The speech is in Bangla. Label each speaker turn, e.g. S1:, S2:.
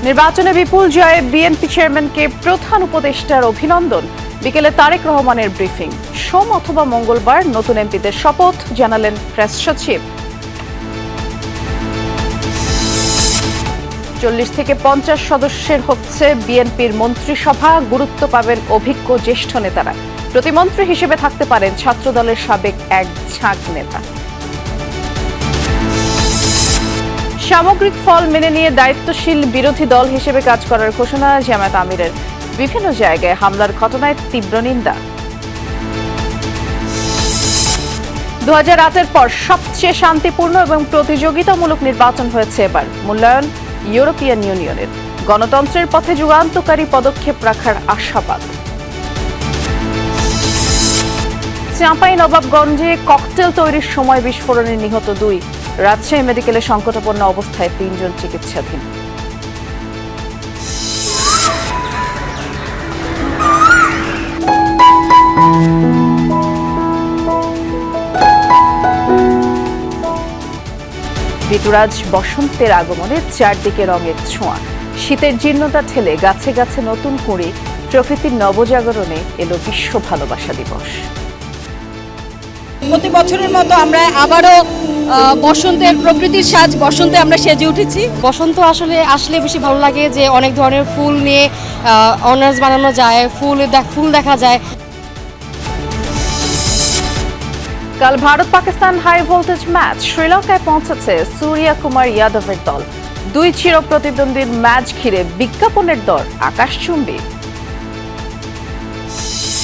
S1: নির্বাচনে বিপুল জয়ে বিএনপি চেয়ারম্যানকে প্রধান উপদেষ্টার অভিনন্দন। বিকেলে তারেক রহমানের ব্রিফিং। সোম অথবা মঙ্গলবার নতুন এমপিদের শপথ জানালেন প্রেস সচিব। 40 থেকে 50 সদস্যের হচ্ছে বিএনপির মন্ত্রিসভা। গুরুত্ব পাবেন অভিজ্ঞ জ্যেষ্ঠ নেতারা। প্রতিমন্ত্রী হিসেবে থাকতে পারেন ছাত্রদলের সাবেক এক ঝাঁক নেতা। সামগ্রিক ফল মেনে নিয়ে দায়িত্বশীল বিরোধী দল হিসেবে কাজ করার ঘোষণা জামায়াত আমিরের। বিভিন্ন জায়গায় হামলার ঘটনায় তীব্র নিন্দা। 2008-এর পর সবচেয়ে শান্তিপূর্ণ এবং প্রতিযোগিতামূলক নির্বাচন হয়েছে এবার, মূল্যায়ন ইউরোপিয়ান ইউনিয়নের। গণতন্ত্রের পথে যুগান্তকারী পদক্ষেপ রাখার আশাবাদ। চাঁপাইনবাবগঞ্জে ককটেল তৈরির সময় বিস্ফোরণে নিহত 2। রাজশাহী মেডিকেলে সংকটাপন্ন অবস্থায় 3 জন চিকিৎসাধীন। ঋতুরাজ বসন্তের আগমনে চারদিকে রঙের ছোঁয়া। শীতের জীর্ণতা ঠেলে গাছে গাছে নতুন কুঁড়ি। প্রকৃতির নবজাগরণে এলো বিশ্ব ভালোবাসা দিবস।
S2: প্রতি বছরের মতো আমরা আবারও বসন্তের প্রকৃতির সাজ বসন্তে আমরা সেজে উঠেছি।
S3: বসন্ত আসলে বেশি ভালো লাগে যে অনেক ধরনের ফুল নিয়ে অনার্স বানানো যায়, ফুল দেখা যায়।
S1: কাল Bharat Pakistan high voltage match. শ্রীলঙ্কায় পৌঁছেছে সূর্যা কুমার যাদবের দল। 2 চির প্রতিদ্বন্দ্বীর ম্যাচ ঘিরে বিজ্ঞাপনের দর আকাশচুম্বী।